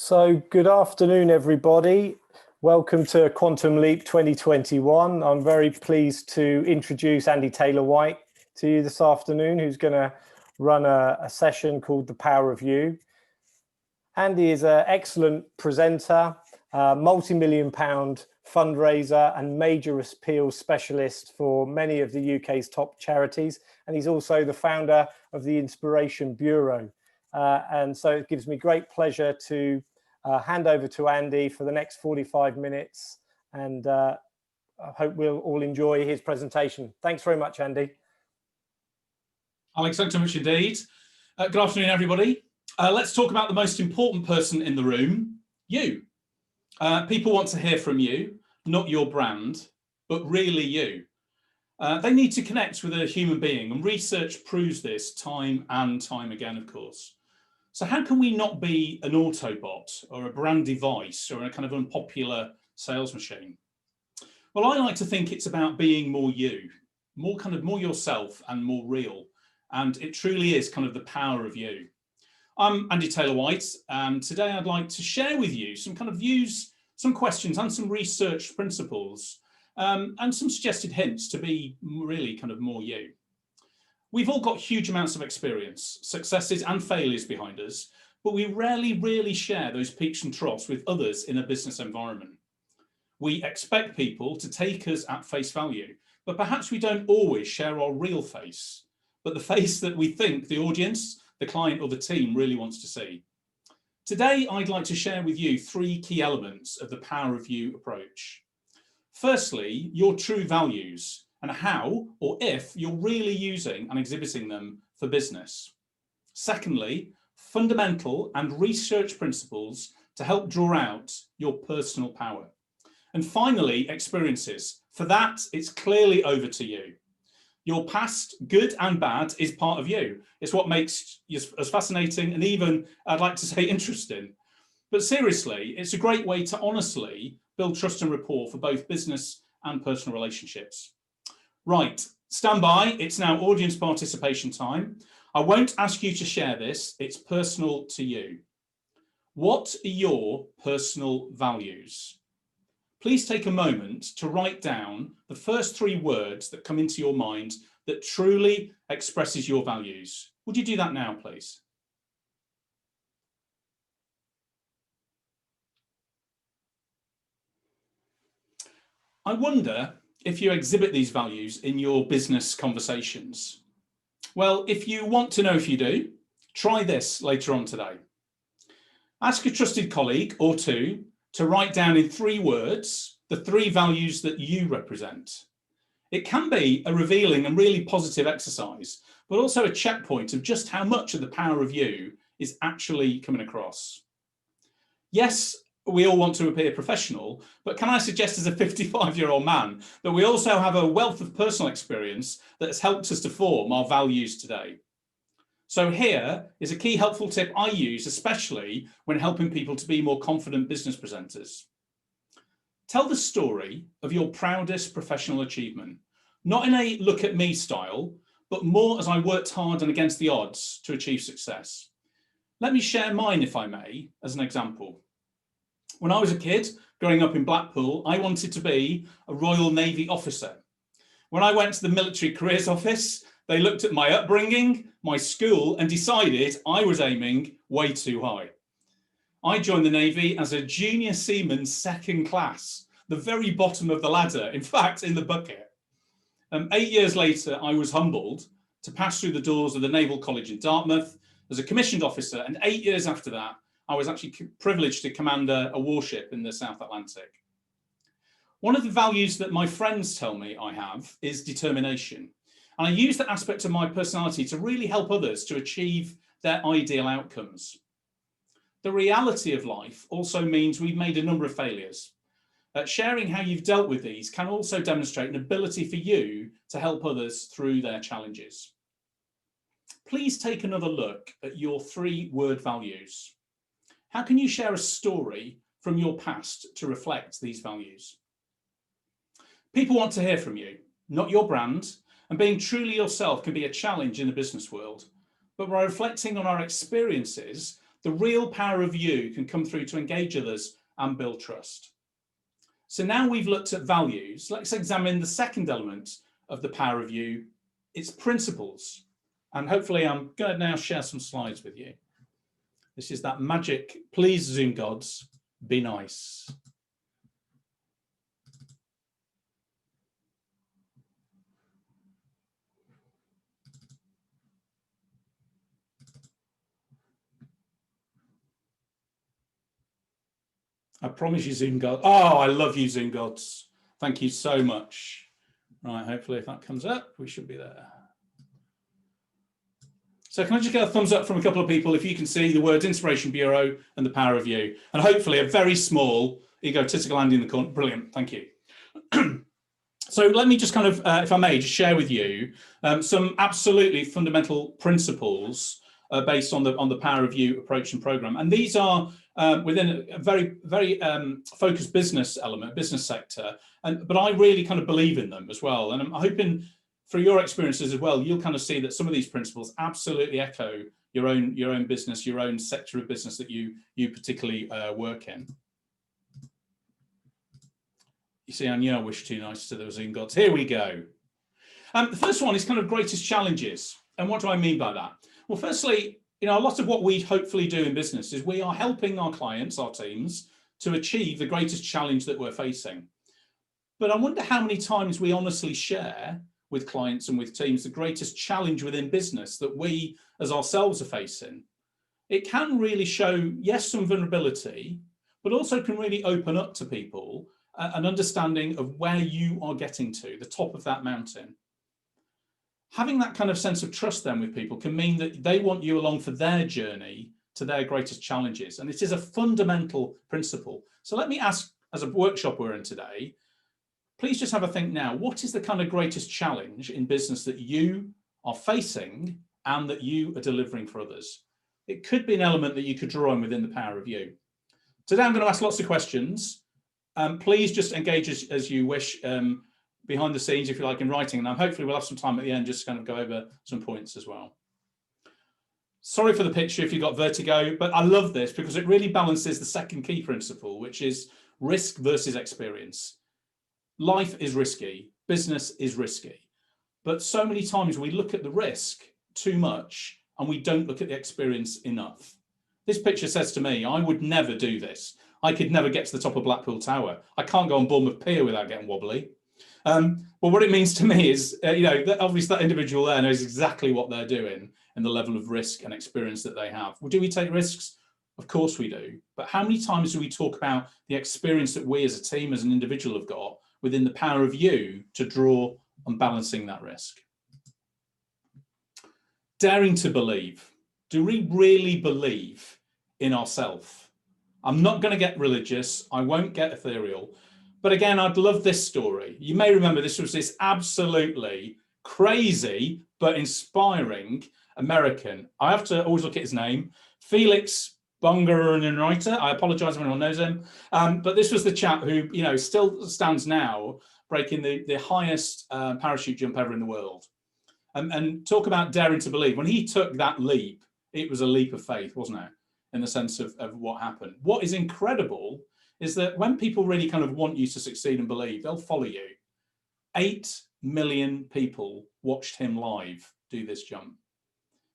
So good afternoon, everybody. Welcome to Quantum Leap 2021. I'm very pleased to introduce Andy Taylor-Whyte to you this afternoon, who's going to run a session called The Power of You. Andy is an excellent presenter, multi-million pound fundraiser and major appeals specialist for many of the UK's top charities. And he's also the founder of the Inspiration Bureau. And so it gives me great pleasure to hand over to Andy for the next 45 minutes. And I hope we'll all enjoy his presentation. Thanks very much, Andy. Alex, thanks so much indeed. Good afternoon, everybody. Let's talk about the most important person in the room, you. People want to hear from you, not your brand, but really you. They need to connect with a human being, and research proves this time and time again, of course. So how can we not be an Autobot or a brand device or a kind of unpopular sales machine? Well, I like to think it's about being more you, more yourself and more real. And it truly is kind of the power of you. I'm Andy Taylor-Whyte, and today I'd like to share with you some kind of views, some questions and some research principles and some suggested hints to be really kind of more you. We've all got huge amounts of experience, successes and failures behind us, but we rarely really share those peaks and troughs with others in a business environment. We expect people to take us at face value, but perhaps we don't always share our real face, but the face that we think the audience, the client or the team really wants to see. Today, I'd like to share with you three key elements of the power of you approach. Firstly, your true values and how or if you're really using and exhibiting them for business. Secondly, fundamental and research principles to help draw out your personal power. And finally, experiences. For that, it's clearly over to you. Your past, good and bad, is part of you. It's what makes you as fascinating and even, I'd like to say, interesting. But seriously, it's a great way to honestly build trust and rapport for both business and personal relationships. Right, stand by. It's now audience participation time. I won't ask you to share this. It's personal to you. What are your personal values? Please take a moment to write down the first three words that come into your mind that truly expresses your values. Would you do that now, please? I wonder if you exhibit these values in your business conversations. Well, if you want to know if you do, try this later on today. Ask a trusted colleague or two to write down in 3 words the 3 values that you represent. It can be a revealing and really positive exercise, but also a checkpoint of just how much of the power of you is actually coming across. Yes, we all want to appear professional, but can I suggest as a 55-year-old man that we also have a wealth of personal experience that has helped us to form our values today. So here is a key helpful tip I use, especially when helping people to be more confident business presenters. Tell the story of your proudest professional achievement, not in a look at me style, but more as I worked hard and against the odds to achieve success. Let me share mine, if I may, as an example. When I was a kid, growing up in Blackpool, I wanted to be a Royal Navy officer. When I went to the military careers office, they looked at my upbringing, my school, and decided I was aiming way too high. I joined the Navy as a junior seaman 2nd class, the very bottom of the ladder, in fact, in the bucket. 8 years later, I was humbled to pass through the doors of the Naval College in Dartmouth as a commissioned officer, and 8 years after that, I was actually privileged to command a warship in the South Atlantic. One of the values that my friends tell me I have is determination. And I use that aspect of my personality to really help others to achieve their ideal outcomes. The reality of life also means we've made a number of failures. Sharing how you've dealt with these can also demonstrate an ability for you to help others through their challenges. Please take another look at your 3-word values. How can you share a story from your past to reflect these values? People want to hear from you, not your brand, and being truly yourself can be a challenge in the business world. But by reflecting on our experiences, the real power of you can come through to engage others and build trust. So now we've looked at values. Let's examine the second element of the power of you. It's principles. And hopefully I'm going to now share some slides with you. This is that magic, please Zoom gods, be nice. I promise you, Zoom gods. Oh, I love you, Zoom gods. Thank you so much. Right, hopefully if that comes up, we should be there. So can I just get a thumbs up from a couple of people if you can see the words Inspiration Bureau and the power of you, and hopefully a very small egotistical Andy in the corner. Brilliant, thank you. So let me just kind of, if I may, just share with you some absolutely fundamental principles based on the power of you approach and program. And these are within a very, very focused business element, business sector. But I really kind of believe in them as well. And I'm hoping for your experiences as well, you'll kind of see that some of these principles absolutely echo your own business, your own sector of business that you particularly work in. You see, I knew I wished too nice to those Zoom gods. Here we go. The first one is kind of greatest challenges. And what do I mean by that? Well, firstly, a lot of what we hopefully do in business is we are helping our clients, our teams, to achieve the greatest challenge that we're facing. But I wonder how many times we honestly share with clients and with teams the greatest challenge within business that we as ourselves are facing. It can really show, yes, some vulnerability, but also can really open up to people an understanding of where you are getting to, the top of that mountain. Having that kind of sense of trust then with people can mean that they want you along for their journey to their greatest challenges. And it is a fundamental principle. So let me ask, as a workshop we're in today, please just have a think now, what is the kind of greatest challenge in business that you are facing and that you are delivering for others? It could be an element that you could draw on within the power of you. Today I'm going to ask lots of questions. Please just engage as you wish behind the scenes, if you like, in writing. And hopefully we'll have some time at the end just to kind of go over some points as well. Sorry for the picture if you got vertigo, but I love this because it really balances the second key principle, which is risk versus experience. Life is risky, business is risky, but so many times we look at the risk too much and we don't look at the experience enough. This picture says to me, I would never do this. I could never get to the top of Blackpool Tower. I can't go on Bournemouth Pier without getting wobbly. But what it means to me is, obviously that individual there knows exactly what they're doing and the level of risk and experience that they have. Well, do we take risks? Of course we do. But how many times do we talk about the experience that we as a team, as an individual have got within the power of you to draw on balancing that risk? Daring to believe. Do we really believe in ourselves? I'm not going to get religious. I won't get ethereal. But again, I'd love this story. You may remember this was this absolutely crazy but inspiring American. I have to always look at his name, Felix Bongerenreiter. I apologize if anyone knows him. But this was the chap who, still stands now breaking the highest parachute jump ever in the world. And talk about daring to believe. When he took that leap, it was a leap of faith, wasn't it? In the sense of what happened. What is incredible is that when people really kind of want you to succeed and believe, they'll follow you. 8 million people watched him live do this jump.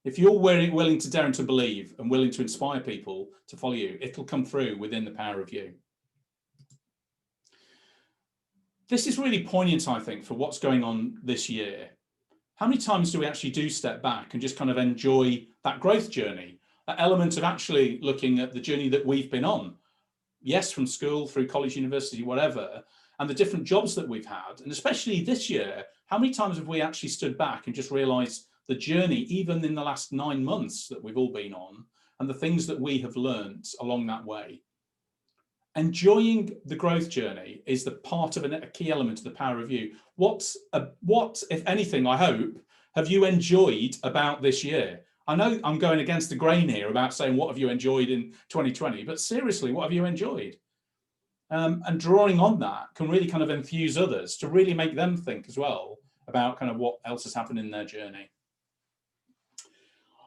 If you're willing to dare to believe and willing to inspire people to follow you, it'll come through within the power of you. This is really poignant, I think, for what's going on this year. How many times do we actually do step back and just kind of enjoy that growth journey, that element of actually looking at the journey that we've been on? Yes, from school, through college, university, whatever, and the different jobs that we've had. And especially this year, how many times have we actually stood back and just realized the journey, even in the last 9 months that we've all been on, and the things that we have learned along that way? Enjoying the growth journey is the part of a key element of the power of you. What, if anything, I hope, have you enjoyed about this year? I know I'm going against the grain here about saying what have you enjoyed in 2020, but seriously, what have you enjoyed? And drawing on that can really kind of enthuse others to really make them think as well about kind of what else has happened in their journey.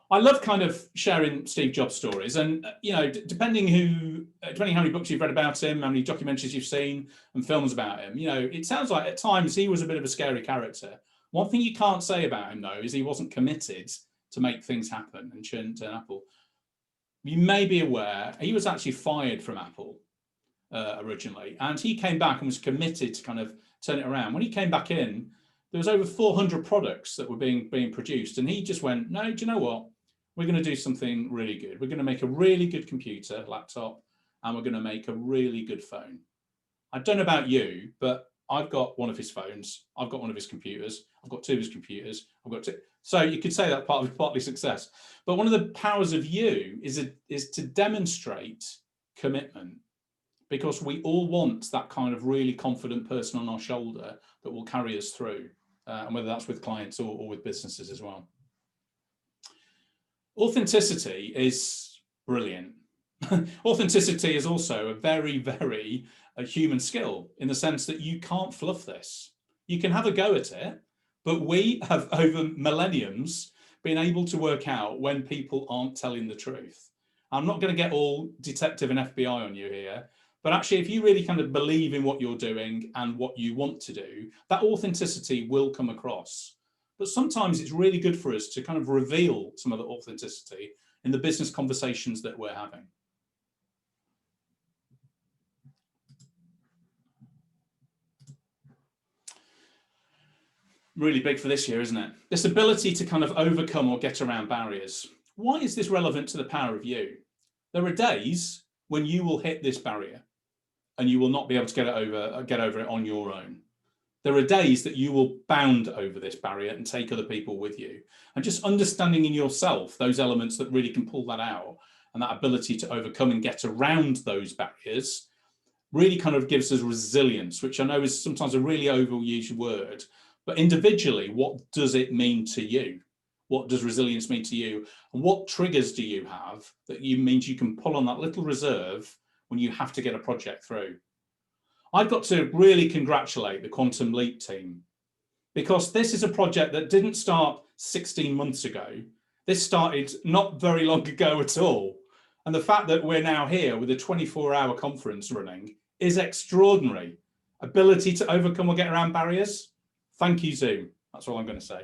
I love kind of sharing Steve Jobs stories, and you know, depending how many books you've read about him, how many documentaries you've seen, and films about him, you know, it sounds like at times he was a bit of a scary character. One thing you can't say about him though is he wasn't committed to make things happen and turn Apple. You may be aware he was actually fired from Apple originally, and he came back and was committed to kind of turn it around. When he came back in, there was over 400 products that were being produced, and he just went, no, do you know what? We're going to do something really good. We're going to make a really good computer, laptop, and we're going to make a really good phone. I don't know about you, but I've got one of his phones. I've got one of his computers. I've got two of his computers. I've got two. So you could say that partly success. But one of the powers of you is to demonstrate commitment, because we all want that kind of really confident person on our shoulder that will carry us through, and whether that's with clients or with businesses as well. Authenticity is brilliant. Authenticity is also a very, very human skill, in the sense that you can't fluff this. You can have a go at it, but we have over millenniums been able to work out when people aren't telling the truth. I'm not going to get all detective and FBI on you here, but actually, if you really kind of believe in what you're doing and what you want to do, that authenticity will come across. But sometimes it's really good for us to kind of reveal some of the authenticity in the business conversations that we're having. Really big for this year, isn't it? This ability to kind of overcome or get around barriers. Why is this relevant to the power of you? There are days when you will hit this barrier and you will not be able to get over it on your own. There are days that you will bound over this barrier and take other people with you. And just understanding in yourself those elements that really can pull that out, and that ability to overcome and get around those barriers, really kind of gives us resilience, which I know is sometimes a really overused word. But individually, what does it mean to you? What does resilience mean to you? And what triggers do you have that means you can pull on that little reserve when you have to get a project through? I've got to really congratulate the Quantum Leap team, because this is a project that didn't start 16 months ago. This started not very long ago at all. And the fact that we're now here with a 24-hour conference running is extraordinary. Ability to overcome or get around barriers. Thank you, Zoom. That's all I'm going to say.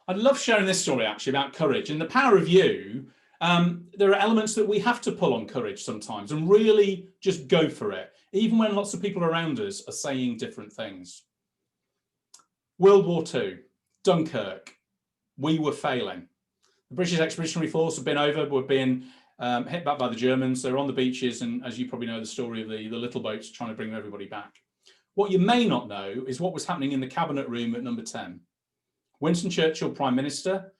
I love sharing this story actually about courage and the power of you. There are elements that we have to pull on courage sometimes and really just go for it, even when lots of people around us are saying different things. World War II, Dunkirk, we were failing. The British Expeditionary Force had been over, were being hit back by the Germans. They were on the beaches, and as you probably know the story of the little boats trying to bring everybody back. What you may not know is what was happening in the cabinet room at number 10. Winston Churchill, Prime Minister,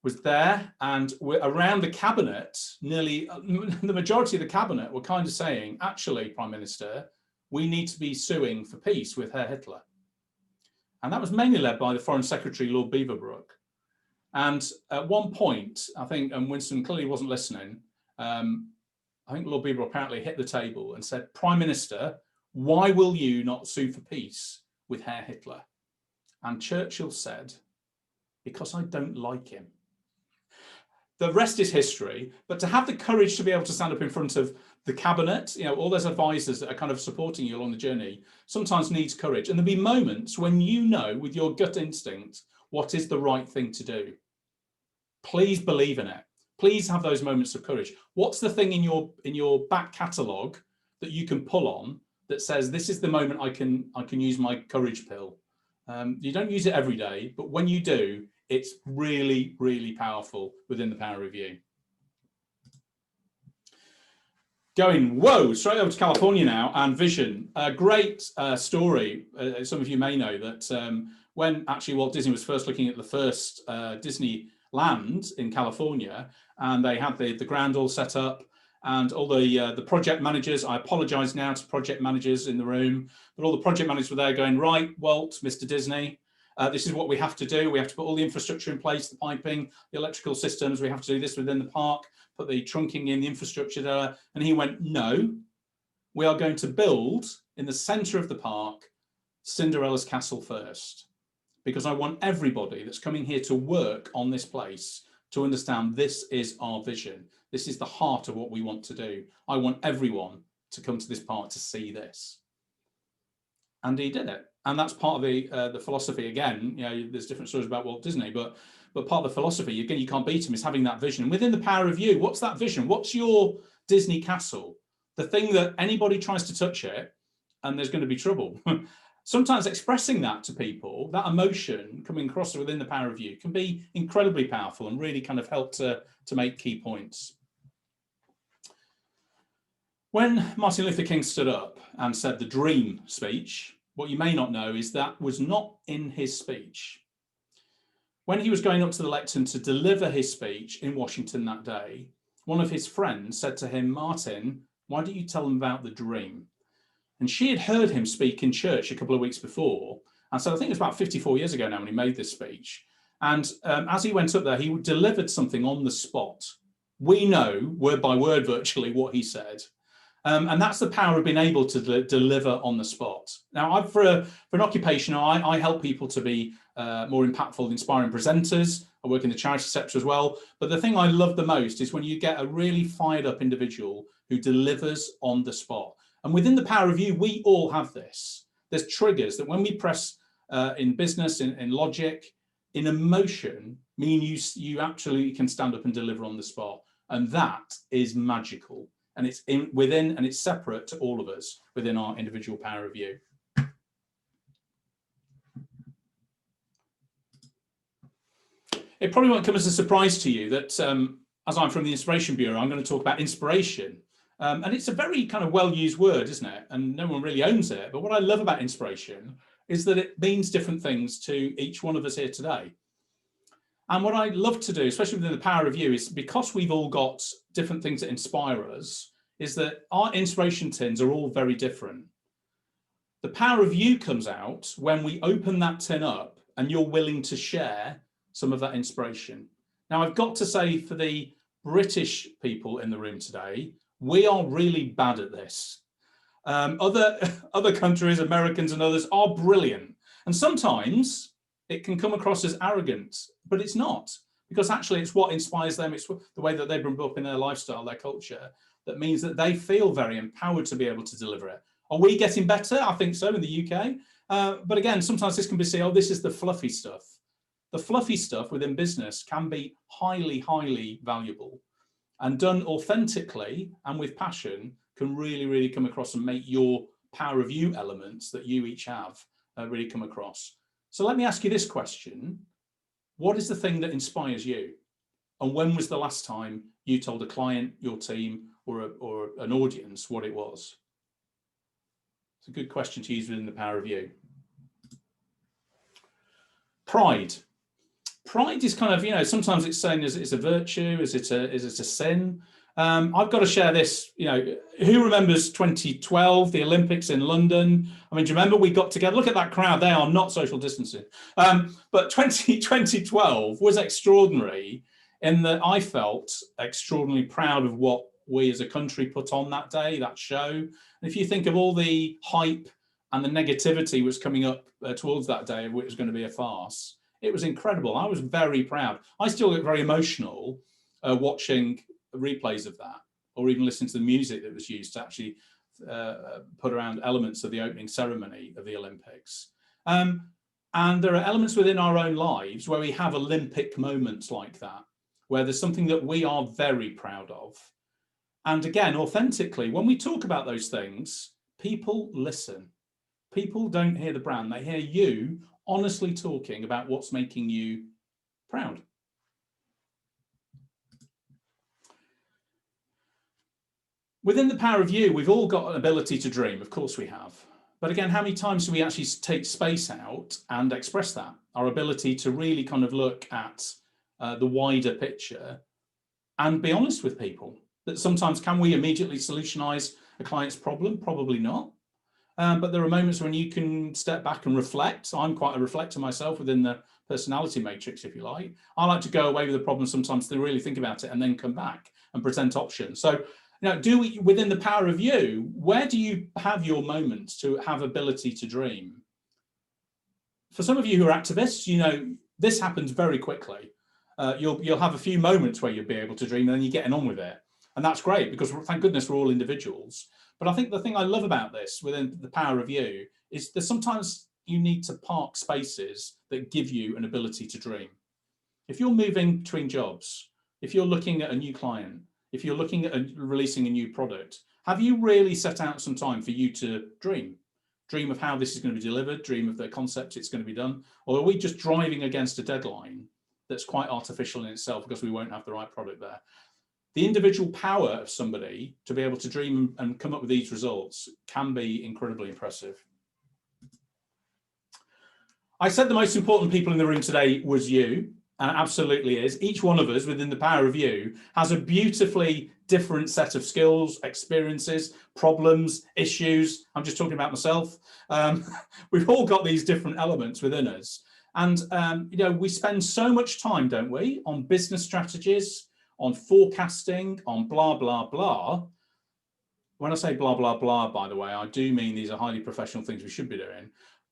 was there, and around the cabinet, nearly the majority of the cabinet were kind of saying, actually, Prime Minister, we need to be suing for peace with Herr Hitler. And that was mainly led by the Foreign Secretary, Lord Beaverbrook. And at one point, I think, and Winston clearly wasn't listening, I think Lord Beaverbrook apparently hit the table and said, Prime Minister, why will you not sue for peace with Herr Hitler? And Churchill said, because I don't like him. The rest is history, but to have the courage to be able to stand up in front of the cabinet, you know, all those advisors that are kind of supporting you along the journey, sometimes needs courage. And there'll be moments when you know with your gut instinct what is the right thing to do. Please believe in it. Please have those moments of courage. What's the thing in your back catalogue that you can pull on that says this is the moment I can use my courage pill? You don't use it every day, but when you do, it's really, really powerful within the power of you. Going, whoa, straight over to California now, and Vision. A great story. Some of you may know that when actually Walt Disney was first looking at the first Disneyland in California, and they had the ground all set up, and all the project managers, I apologize now to project managers in the room, but all the project managers were there going, right, Walt, Mr. Disney, this is what we have to do. We have to put all the infrastructure in place, the piping, the electrical systems. We have to do this within the park, put the trunking in, the infrastructure there. And he went, no, we are going to build in the center of the park Cinderella's castle first. because I want everybody that's coming here to work on this place to understand this is our vision. This is the heart of what we want to do. I want everyone to come to this part to see this. And he did it. And that's part of the philosophy. Again, you know, there's different stories about Walt Disney, but part of the philosophy, again, you can't beat him, is having that vision. And within the power of you, what's that vision? What's your Disney castle? The thing that anybody tries to touch it, and there's going to be trouble. Sometimes expressing that to people, that emotion coming across within the power of you, can be incredibly powerful and really kind of help to make key points. When Martin Luther King stood up and said the dream speech, what you may not know is that was not in his speech. When he was going up to the lectern to deliver his speech in Washington that day, one of his friends said to him, "Martin, why don't you tell them about the dream?" And she had heard him speak in church a couple of weeks before. And so I think it was about 54 years ago now when he made this speech. And as he went up there, he delivered something on the spot. We know word by word virtually what he said. And that's the power of being able to deliver on the spot. Now, for an occupation, I help people to be more impactful, inspiring presenters. I work in the charity sector as well. But the thing I love the most is when you get a really fired up individual who delivers on the spot. And within the power of you, we all have this. There's triggers that when we press in business, in logic, in emotion, mean you actually can stand up and deliver on the spot. And that is magical. And it's within, and it's separate to all of us within our individual power of you. It probably won't come as a surprise to you that as I'm from the Inspiration Bureau, I'm going to talk about inspiration. And it's a very kind of well-used word, isn't it? And no one really owns it. But what I love about inspiration is that it means different things to each one of us here today. And what I love to do, especially within the power of you, is because we've all got different things that inspire us, is that our inspiration tins are all very different. The power of you comes out when we open that tin up and you're willing to share some of that inspiration. Now, I've got to say, for the British people in the room today, we are really bad at this. Other countries, Americans and others, are brilliant. And sometimes it can come across as arrogant, but it's not, because actually it's what inspires them. It's the way that they've been brought up in their lifestyle, their culture, that means that they feel very empowered to be able to deliver it. Are we getting better? I think so in the UK. But again, sometimes this can be seen, oh, this is the fluffy stuff. The fluffy stuff within business can be highly, highly valuable, and done authentically and with passion can really, really come across and make your power of you elements that you each have really come across. So let me ask you this question. What is the thing that inspires you? And when was the last time you told a client, your team, or an audience what it was? It's a good question to use within the power of you. Pride. Pride is kind of, you know, sometimes it's saying, is it a virtue? Is it a sin? I've got to share this, you know, who remembers 2012, the Olympics in London? I mean, do you remember we got together? Look at that crowd. They are not social distancing. But 2012 was extraordinary in that I felt extraordinarily proud of what we as a country put on that day, that show. And if you think of all the hype and the negativity was coming up towards that day, which was going to be a farce, it was incredible. I was very proud. I still get very emotional watching replays of that, or even listening to the music that was used to actually put around elements of the opening ceremony of the Olympics. And there are elements within our own lives where we have Olympic moments like that, where there's something that we are very proud of. And again, authentically, when we talk about those things, people listen. People don't hear the brand, they hear you honestly talking about what's making you proud. Within the power of you, we've all got an ability to dream, of course we have. But again, how many times do we actually take space out and express that? Our ability to really kind of look at the wider picture and be honest with people. That sometimes, can we immediately solutionize a client's problem? Probably not. But there are moments when you can step back and reflect. I'm quite a reflector myself within the personality matrix, if you like. I like to go away with the problem sometimes to really think about it and then come back and present options. So, you know, do we, within the power of you, where do you have your moments to have ability to dream? For some of you who are activists, you know, this happens very quickly. You'll have a few moments where you'll be able to dream and then you're getting on with it. And that's great because thank goodness we're all individuals. But I think the thing I love about this within the power of you is that sometimes you need to park spaces that give you an ability to dream. If you're moving between jobs, if you're looking at a new client, if you're looking at releasing a new product, have you really set out some time for you to dream? Dream of how this is going to be delivered, dream of the concept it's going to be done? Or are we just driving against a deadline that's quite artificial in itself because we won't have the right product there? The individual power of somebody to be able to dream and come up with these results can be incredibly impressive. I said the most important people in the room today was you, and it absolutely is. Each one of us within the power of you has a beautifully different set of skills, experiences, problems, issues. I'm just talking about myself. We've all got these different elements within us. And, you know, we spend so much time, don't we, on business strategies, on forecasting, on blah, blah, blah. When I say blah, blah, blah, by the way, I do mean these are highly professional things we should be doing.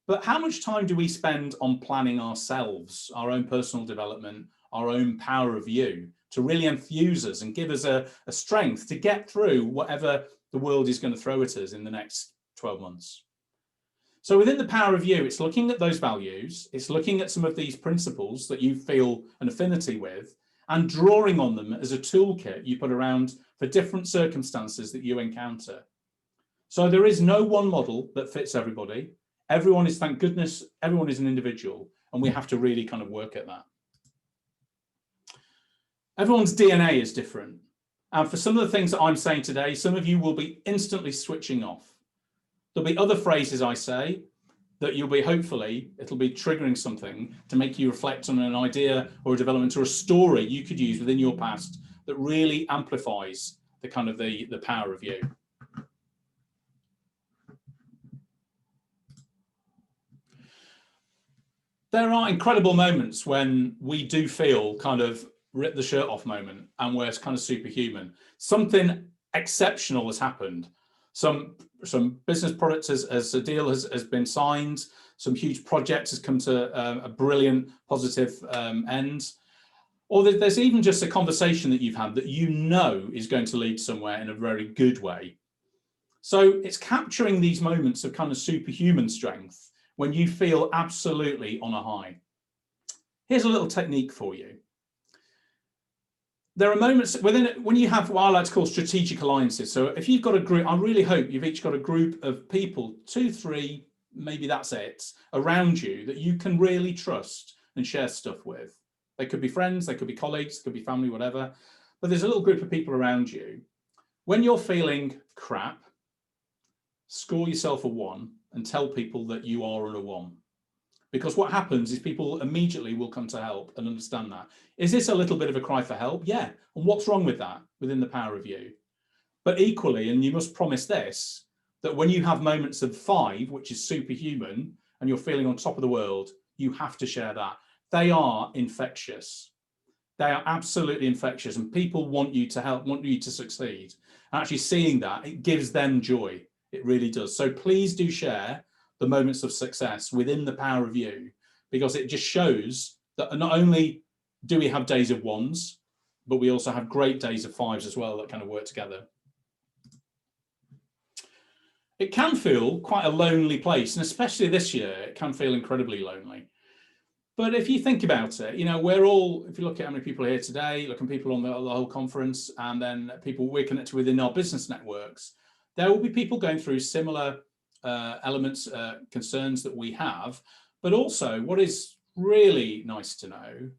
But how much time do we spend on planning ourselves, our own personal development, our own power of you, to really enthuse us and give us a strength to get through whatever the world is going to throw at us in the next 12 months? So within the power of you, it's looking at those values, it's looking at some of these principles that you feel an affinity with, and drawing on them as a toolkit you put around for different circumstances that you encounter. So there is no one model that fits everybody. Everyone is, thank goodness, everyone is an individual, and we have to really kind of work at that. Everyone's DNA is different. And for some of the things that I'm saying today, some of you will be instantly switching off. There'll be other phrases I say that you'll be, hopefully, it'll be triggering something to make you reflect on an idea or a development or a story you could use within your past that really amplifies the kind of the power of you. There are incredible moments when we do feel kind of rip the shirt off moment and we're kind of superhuman. Something exceptional has happened. Some business products as a deal has been signed, some huge project has come to a brilliant positive end, or there's even just a conversation that you've had that you know is going to lead somewhere in a very good way. So it's capturing these moments of kind of superhuman strength when you feel absolutely on a high. Here's a little technique for you. There are moments when you have what I like to call strategic alliances. So if you've got a group, I really hope you've each got a group of people, 2, 3, maybe that's it, around you that you can really trust and share stuff with. They could be friends, they could be colleagues, they could be family, whatever. But there's a little group of people around you. When you're feeling crap, score yourself a 1 and tell people that you are on a 1. Because what happens is people immediately will come to help and understand that. Is this a little bit of a cry for help? Yeah. And what's wrong with that within the power of you? But equally, and you must promise this, that when you have moments of 5, which is superhuman, and you're feeling on top of the world, you have to share that. They are infectious. They are absolutely infectious, and people want you to help, want you to succeed. And actually seeing that, it gives them joy. It really does. So please do share the moments of success within the power of you, because it just shows that not only do we have days of 1s, but we also have great days of 5s as well that kind of work together. It can feel quite a lonely place, and especially this year, it can feel incredibly lonely. But if you think about it, you know, we're all, if you look at how many people are here today, look at people on the whole conference, and then people we're connected within our business networks, there will be people going through similar elements, concerns that we have. But also what is really nice to know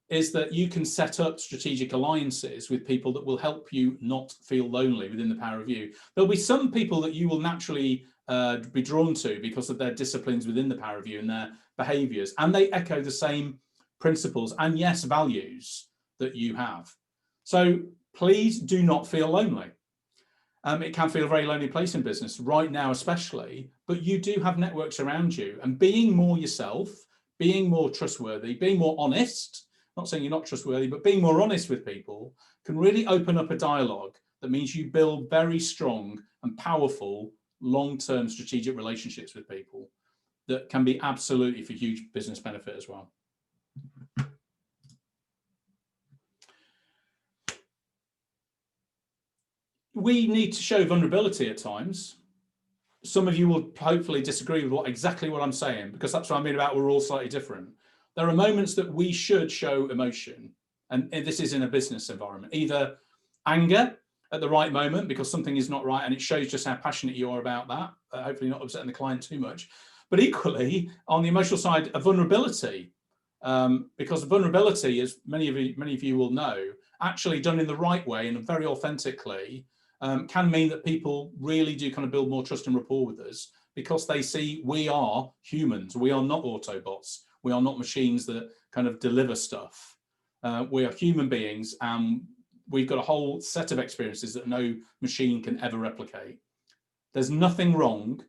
is that you can set up strategic alliances with people that will help you not feel lonely within the power of you. There'll be some people that you will naturally be drawn to because of their disciplines within the power of you and their behaviors, and they echo the same principles and, yes, values that you have. So please do not feel lonely. It can feel a very lonely place in business right now, especially, but you do have networks around you, and being more yourself, being more trustworthy, being more honest, not saying you're not trustworthy, but being more honest with people can really open up a dialogue that means you build very strong and powerful long-term strategic relationships with people. that can be absolutely for huge business benefit as well. We need to show vulnerability at times. Some of you will hopefully disagree with exactly what I'm saying, because that's what I mean about we're all slightly different. There are moments that we should show emotion, and this is in a business environment. Either anger at the right moment because something is not right, and it shows just how passionate you are about that, hopefully not upsetting the client too much. But equally, on the emotional side, a vulnerability, because vulnerability, as many of you will know, actually done in the right way and very authentically, can mean that people really do kind of build more trust and rapport with us, because they see we are humans. We are not Autobots. We are not machines that kind of deliver stuff. We are human beings, and we've got a whole set of experiences that no machine can ever replicate. There's nothing wrong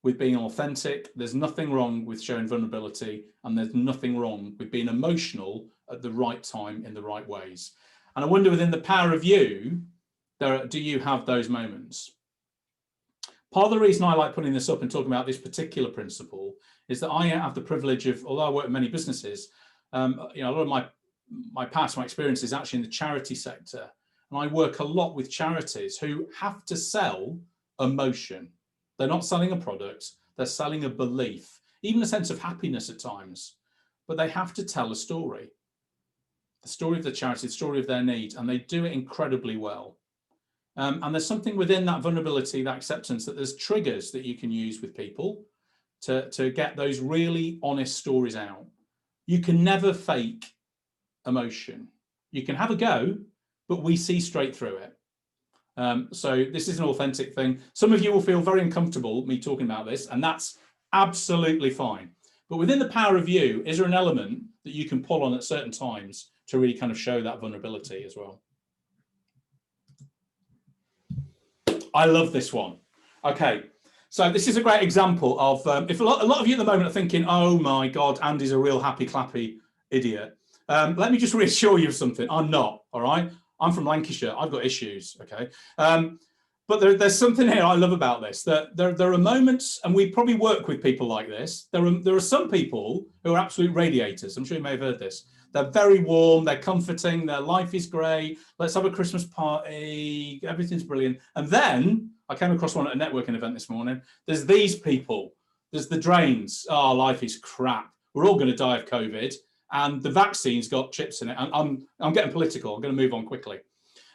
with being authentic. There's nothing wrong with showing vulnerability, and there's nothing wrong with being emotional at the right time in the right ways. And I wonder, within the power of you, do you have those moments? Part of the reason I like putting this up and talking about this particular principle is that I have the privilege of, although I work in many businesses, a lot of my experience is actually in the charity sector. And I work a lot with charities who have to sell emotion. They're not selling a product, they're selling a belief, even a sense of happiness at times. But they have to tell a story. The story of the charity, the story of their needs, and they do it incredibly well. And there's something within that vulnerability, that acceptance, that there's triggers that you can use with people to get those really honest stories out. You can never fake emotion. You can have a go, but we see straight through it. So this is an authentic thing. Some of you will feel very uncomfortable me talking about this, and that's absolutely fine. But within the power of you, is there an element that you can pull on at certain times to really kind of show that vulnerability as well? I love this one. Okay, so this is a great example of, if a lot of you at the moment are thinking, oh my God, Andy's a real happy clappy idiot. Let me just reassure you of something. I'm not, all right? I'm from Lancashire. I've got issues, okay? But there's something here I love about this, that there are moments, and we probably work with people like this. There are some people who are absolute radiators. I'm sure you may have heard this. They're very warm, they're comforting, their life is great. Let's have a Christmas party, everything's brilliant. And then I came across one at a networking event this morning. There's these people, there's the drains. Oh, life is crap. We're all going to die of COVID, and the vaccine's got chips in it. And I'm getting political. I'm going to move on quickly.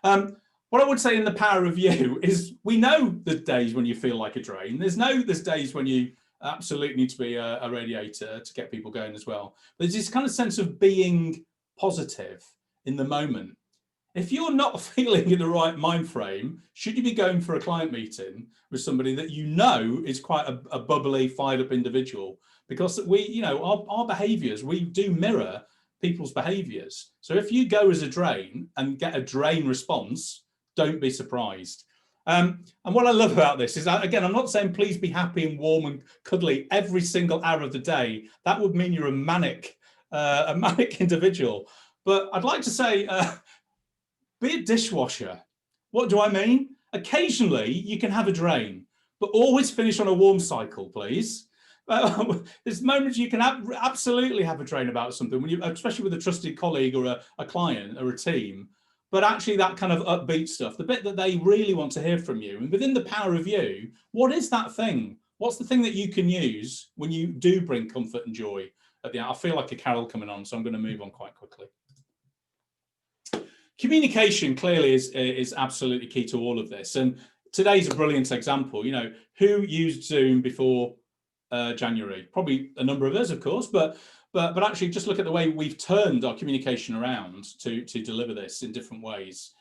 What I would say in the power of you is, we know the days when you feel like a drain. There's days when you absolutely need to be a radiator to get people going as well. But there's this kind of sense of being positive in the moment. If you're not feeling in the right mind frame, should you be going for a client meeting with somebody that you know is quite a bubbly, fired up individual? Because our behaviors, we do mirror people's behaviors. So if you go as a drain and get a drain response, don't be surprised. And what I love about this is that, again, I'm not saying please be happy and warm and cuddly every single hour of the day. That would mean you're a manic individual. But I'd like to say, be a dishwasher. What do I mean? Occasionally you can have a drain, but always finish on a warm cycle, please. There's moments you can absolutely have a drain about something, when especially with a trusted colleague or a client or a team. But actually that kind of upbeat stuff, the bit that they really want to hear from you, and within the power of you, what is that thing? What's the thing that you can use when you do bring comfort and joy at the end? I feel like a carol coming on, so I'm going to move on quite quickly. Communication clearly is absolutely key to all of this. And today's a brilliant example. Who used Zoom before January? Probably a number of us, of course, but actually just look at the way we've turned our communication around to deliver this in different ways.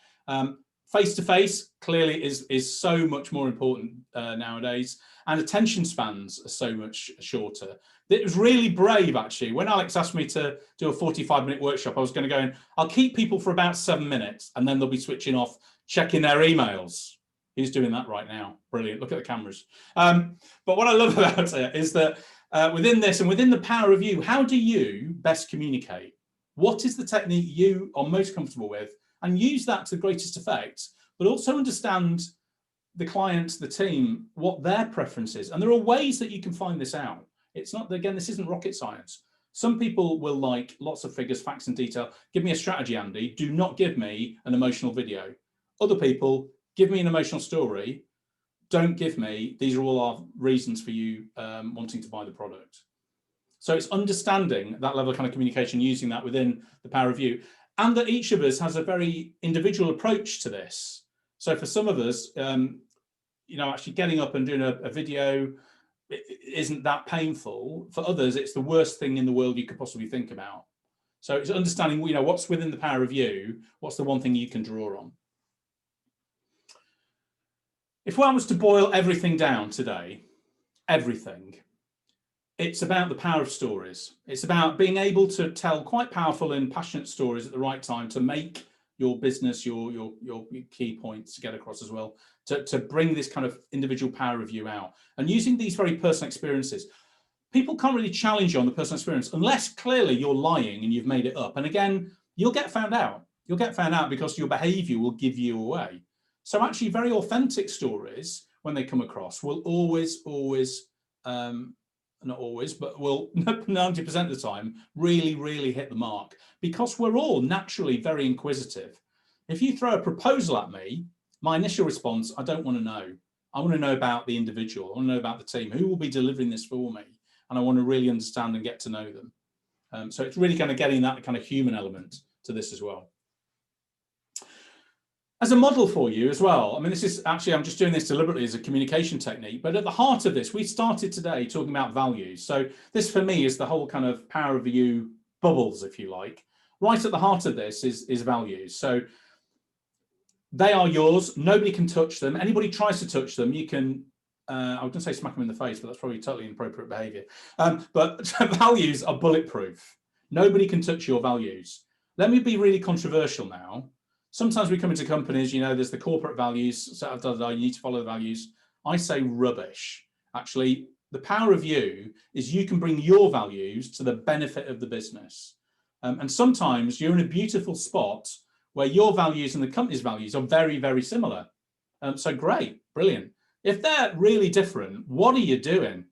Face-to-face clearly is so much more important nowadays, and attention spans are so much shorter. It was really brave, actually. When Alex asked me to do a 45-minute workshop, I was going to go in, I'll keep people for about 7 minutes, and then they'll be switching off, checking their emails. He's doing that right now. Brilliant. Look at the cameras. But what I love about it is that within this and within the power of you, how do you best communicate? What is the technique you are most comfortable with? And use that to the greatest effect, but also understand the client, the team, what their preference is. And there are ways that you can find this out. It's not, again, this isn't rocket science. Some people will like lots of figures, facts and detail. Give me a strategy, Andy. Do not give me an emotional video. Other people, give me an emotional story. Don't give me, these are all our reasons for you wanting to buy the product. So it's understanding that level of kind of communication, using that within the power of you, and that each of us has a very individual approach to this. So for some of us, you know, actually getting up and doing a video isn't that painful. For others, it's the worst thing in the world you could possibly think about. So it's understanding, you know, what's within the power of you, what's the one thing you can draw on. If one was to boil everything down today, everything, it's about the power of stories. It's about being able to tell quite powerful and passionate stories at the right time to make your business, your key points to get across as well, to bring this kind of individual power of you out. And using these very personal experiences, people can't really challenge you on the personal experience unless clearly you're lying and you've made it up. And again, you'll get found out. You'll get found out because your behavior will give you away. So actually very authentic stories, when they come across, will always, not always, but will 90% of the time really hit the mark, because we're all naturally very inquisitive. If you throw a proposal at me, my initial response, I don't want to know. I want to know about the individual. I want to know about the team. Who will be delivering this for me? And I want to really understand and get to know them. So it's really kind of getting that kind of human element to this as well. As a model for you as well, I mean, this is actually, I'm just doing this deliberately as a communication technique, but at the heart of this, we started today talking about values. So this for me is the whole kind of power of you bubbles, if you like. Right at the heart of this is values. So they are yours. Nobody can touch them. Anybody tries to touch them, you can, I was going to say smack them in the face, but that's probably totally inappropriate behavior. But values are bulletproof. Nobody can touch your values. Let me be really controversial now. Sometimes we come into companies, you know, there's the corporate values, so you need to follow the values. I say rubbish. Actually, the power of you is you can bring your values to the benefit of the business. And sometimes you're in a beautiful spot where your values and the company's values are very similar. So great, brilliant. If they're really different, what are you doing?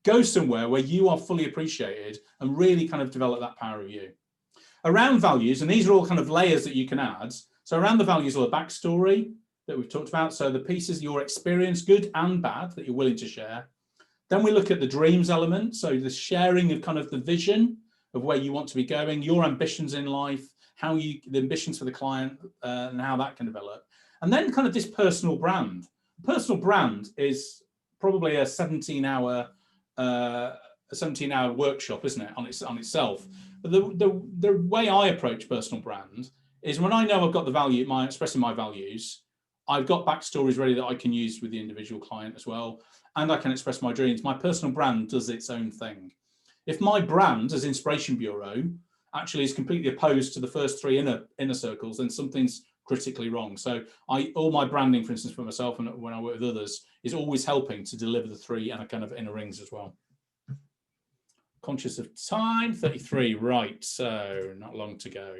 Go somewhere where you are fully appreciated and really kind of develop that power of you. Around values, and these are all kind of layers that you can add. So around the values are the backstory that we've talked about. So the pieces, your experience, good and bad, that you're willing to share. Then we look at the dreams element. So the sharing of kind of the vision of where you want to be going, your ambitions in life, the ambitions for the client, and how that can develop. And then kind of this personal brand. Personal brand is probably a 17-hour workshop, isn't it, on itself. But the way I approach personal brand is when I know I've got the value, expressing my values, I've got backstories ready that I can use with the individual client as well, and I can express my dreams. My personal brand does its own thing. If my brand as Inspiration Bureau actually is completely opposed to the first three inner circles, then something's critically wrong. So all my branding, for instance, for myself and when I work with others, is always helping to deliver the three and a kind of inner rings as well. Conscious of time, 33, right, so not long to go.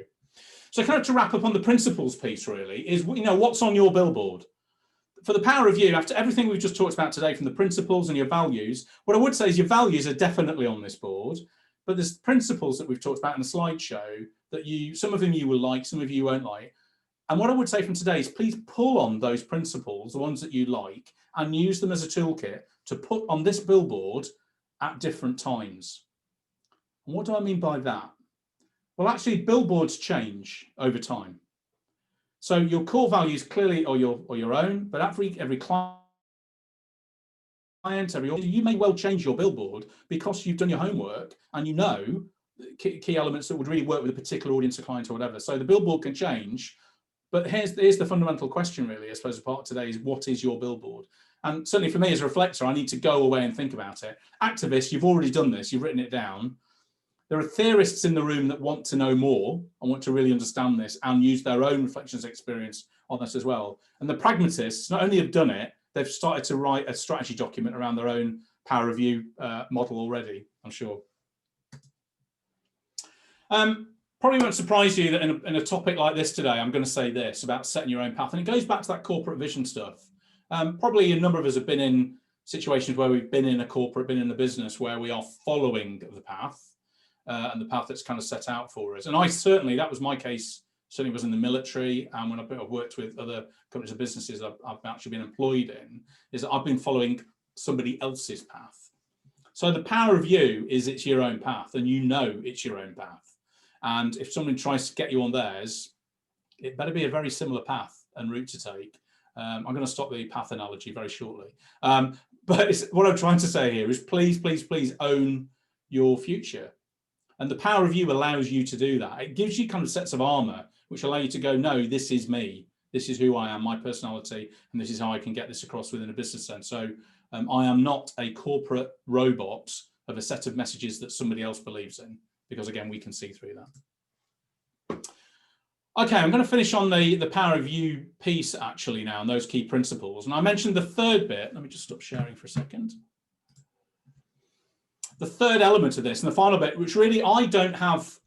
So kind of to wrap up on the principles piece really is, you know, what's on your billboard? For the power of you, after everything we've just talked about today, from the principles and your values, what I would say is your values are definitely on this board, but there's principles that we've talked about in the slideshow that some of them you will like, some of you won't like. And what I would say from today is please pull on those principles, the ones that you like, and use them as a toolkit to put on this billboard at different times. And what do I mean by that? Well, actually, billboards change over time. So your core values clearly are your own, but every client, you may well change your billboard because you've done your homework and you know key elements that would really work with a particular audience or client or whatever. So the billboard can change, but here's the fundamental question really, I suppose, part of today is what is your billboard? And certainly for me as a reflector, I need to go away and think about it. Activists, you've already done this, you've written it down. There are theorists in the room that want to know more and want to really understand this and use their own reflections experience on this as well. And the pragmatists not only have done it, they've started to write a strategy document around their own power of you model already, I'm sure. Probably won't surprise you that in a topic like this today, I'm going to say this about setting your own path. And it goes back to that corporate vision stuff. Probably a number of us have been in situations where we've been in a corporate, been in a business where we are following the path and the path that's kind of set out for us. And I certainly, that was my case, certainly was in the military, and when I've worked with other companies and businesses I've actually been employed in, is that I've been following somebody else's path. So the power of you is it's your own path, and you know it's your own path. And if someone tries to get you on theirs, it better be a very similar path and route to take. I'm going to stop the path analogy very shortly. But what I'm trying to say here is please, please, please own your future. And the power of you allows you to do that. It gives you kind of sets of armor, which allow you to go, no, this is me. This is who I am, my personality, and this is how I can get this across within a business sense. So I am not a corporate robot of a set of messages that somebody else believes in, because again, we can see through that. Okay, I'm going to finish on the power of you piece actually now, and those key principles. And I mentioned the third bit. Let me just stop sharing for a second. The third element of this, and the final bit, which really I don't have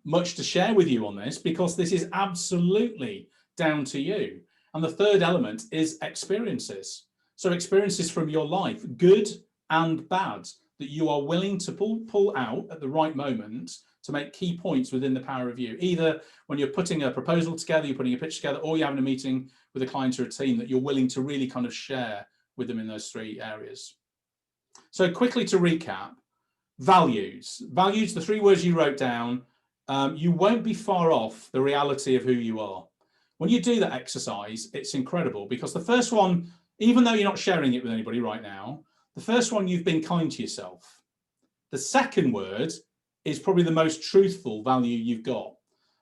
much to share with you on this, because this is absolutely down to you. And the third element is experiences. So experiences from your life, good and bad, that you are willing to pull out at the right moment to make key points within the power of you. Either when you're putting a proposal together, you're putting a pitch together, or you're having a meeting with a client or a team, that you're willing to really kind of share with them in those three areas. So quickly to recap, values, the three words you wrote down, you won't be far off the reality of who you are. When you do that exercise, it's incredible, because the first one, even though you're not sharing it with anybody right now, the first one, you've been kind to yourself. The second word is probably the most truthful value you've got,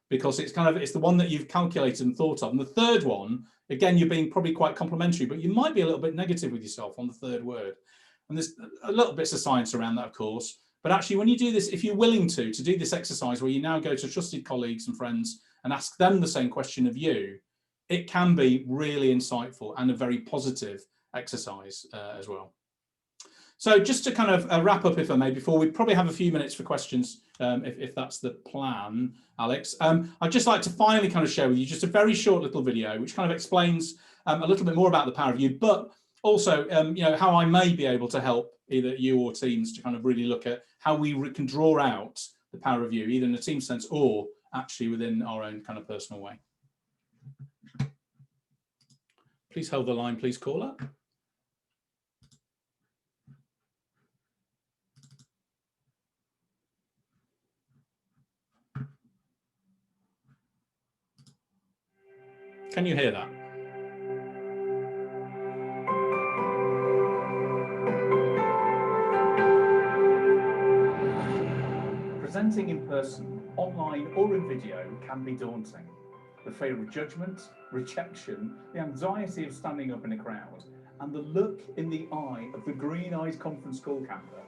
because it's the one that you've calculated and thought of. And the third one, again, you're being probably quite complimentary, but you might be a little bit negative with yourself on the third word. And there's a little bits of science around that, of course. But actually, when you do this, if you're willing to do this exercise where you now go to trusted colleagues and friends and ask them the same question of you, it can be really insightful and a very positive exercise as well. So just to kind of wrap up, if I may, before we probably have a few minutes for questions, if that's the plan, Alex, I'd just like to finally kind of share with you just a very short little video, which kind of explains a little bit more about the power of you, but also, you know, how I may be able to help either you or teams to kind of really look at how we can draw out the power of you, either in a team sense or actually within our own kind of personal way. Please hold the line, please, caller. Can you hear that? Presenting in person, online or in video can be daunting. The fear of judgment, rejection, the anxiety of standing up in a crowd, and the look in the eye of the green-eyed conference call camper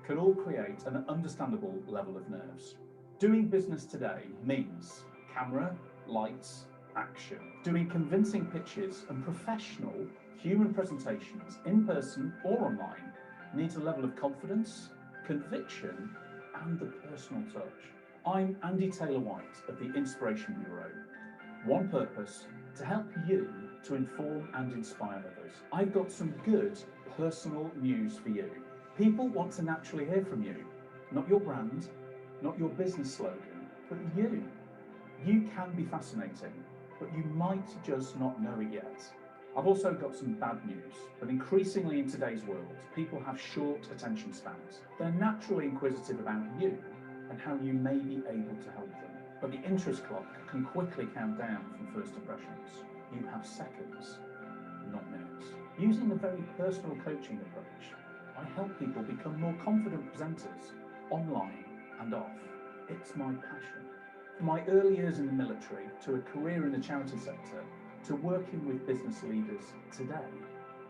can all create an understandable level of nerves. Doing business today means camera, lights, action. Doing convincing pitches and professional human presentations in person or online needs a level of confidence, conviction, and the personal touch. I'm Andy Taylor-Whyte of the Inspiration Bureau. One purpose, to help you to inform and inspire others. I've got some good personal news for you. People want to naturally hear from you, not your brand, not your business slogan, but you. You can be fascinating, but you might just not know it yet. I've also got some bad news, but increasingly in today's world, people have short attention spans. They're naturally inquisitive about you and how you may be able to help them. But the interest clock can quickly count down from first impressions. You have seconds, not minutes. Using a very personal coaching approach, I help people become more confident presenters, online and off. It's my passion. From my early years in the military to a career in the charity sector, to working with business leaders today,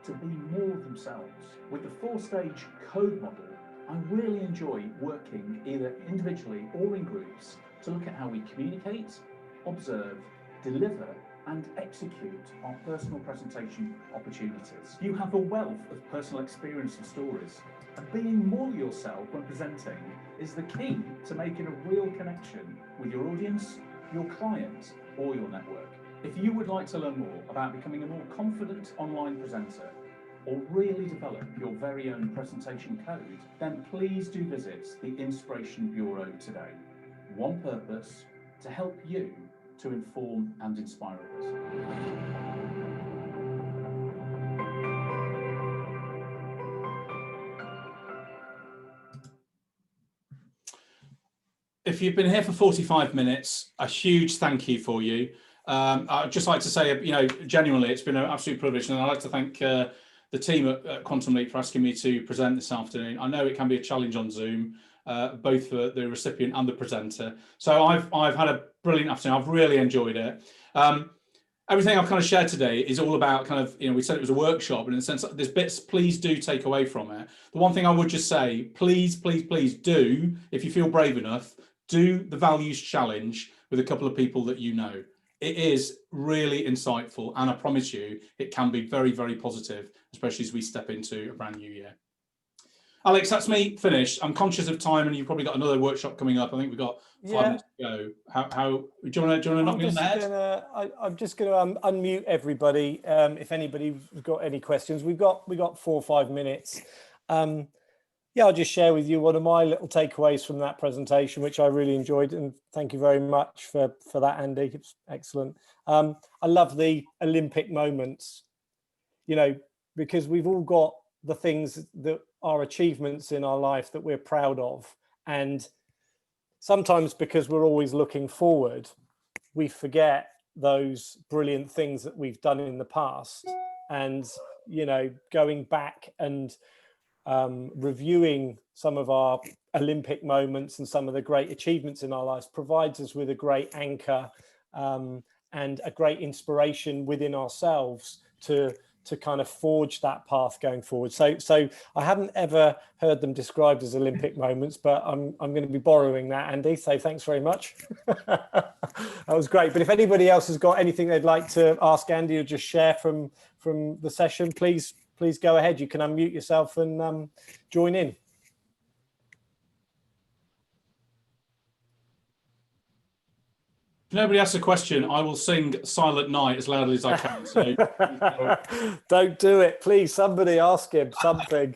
to be more themselves. With the 4-stage code model, I really enjoy working either individually or in groups to look at how we communicate, observe, deliver, and execute our personal presentation opportunities. You have a wealth of personal experience and stories, and being more yourself when presenting is the key to making a real connection with your audience, your client, or your network. If you would like to learn more about becoming a more confident online presenter, or really develop your very own presentation code, then please do visit the Inspiration Bureau today. One purpose: to help you to inform and inspire others. If you've been here for 45 minutes, a huge thank you for you. I'd just like to say, genuinely, it's been an absolute privilege, and I'd like to thank the team at Quantum Leap for asking me to present this afternoon. I know it can be a challenge on Zoom, both for the recipient and the presenter. So I've had a brilliant afternoon. I've really enjoyed it. Everything I've kind of shared today is all about kind of, we said it was a workshop, and in the sense that there's bits please do take away from it. The one thing I would just say, please, please, please do, if you feel brave enough, do the values challenge with a couple of people that you know. It is really insightful, and I promise you it can be very, very positive, especially as we step into a brand new year. Alex, that's me finished. I'm conscious of time, and you've probably got another workshop coming up. I think we've got 5 minutes to go. How do you want to knock me on the head? I'm just going to unmute everybody. If anybody's got any questions, we've got 4 or 5 minutes. Yeah, I'll just share with you one of my little takeaways from that presentation, which I really enjoyed, and thank you very much for that, Andy. It's excellent. I love the Olympic moments, because we've all got the things that are achievements in our life that we're proud of, and sometimes because we're always looking forward, we forget those brilliant things that we've done in the past, and going back and reviewing some of our Olympic moments and some of the great achievements in our lives provides us with a great anchor and a great inspiration within ourselves to kind of forge that path going forward. So I haven't ever heard them described as Olympic moments, but I'm going to be borrowing that, Andy. So thanks very much. That was great. But if anybody else has got anything they'd like to ask Andy or just share from the session, please go ahead. You can unmute yourself and join in. If nobody asks a question, I will sing Silent Night as loudly as I can. So don't do it, please. Somebody ask him something.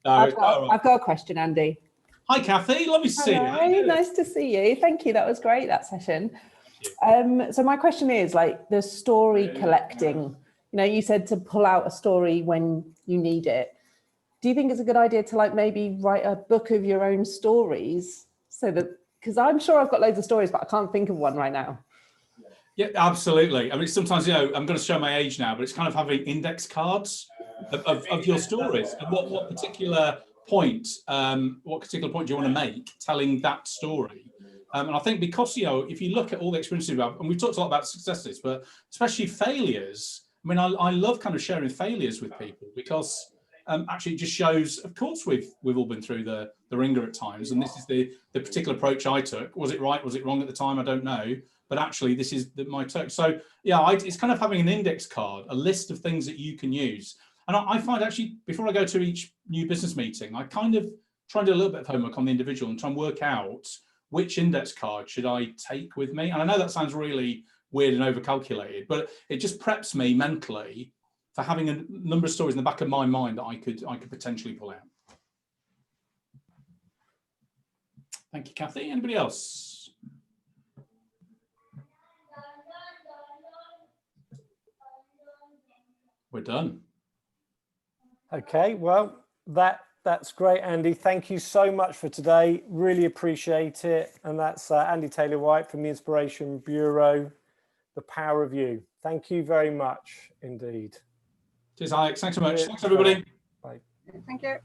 No, I've got a question, Andy. Hi, Kathy. Lovely to see you. Nice to see you. Thank you. That was great, that session. So my question is, like, the story collecting. You said to pull out a story when you need it. Do you think it's a good idea to maybe write a book of your own stories, so that, because I'm sure I've got loads of stories, but I can't think of one right now. Yeah, absolutely. I mean, sometimes, I'm going to show my age now, but it's kind of having index cards of your stories and what particular point do you want to make telling that story. And I think because, if you look at all the experiences we've had, and we've talked a lot about successes, but especially failures. I mean, I love kind of sharing failures with people, because actually it just shows, of course, we've all been through the ringer at times, and this is the particular approach I took. Was it right? Was it wrong at the time? I don't know. But actually, this is my take. So, yeah, it's kind of having an index card, a list of things that you can use. And I find, actually, before I go to each new business meeting, I kind of try and do a little bit of homework on the individual and try and work out which index card should I take with me. And I know that sounds really weird and overcalculated, but it just preps me mentally for having a number of stories in the back of my mind that I could potentially pull out. Thank you, Kathy. Anybody else? We're done. Okay, well, that's great, Andy. Thank you so much for today. Really appreciate it. And that's Andy Taylor-Whyte from the Inspiration Bureau, The Power of You. Thank you very much indeed. Cheers, Alex. Thanks so much. Thanks, everybody. Bye. Thank you.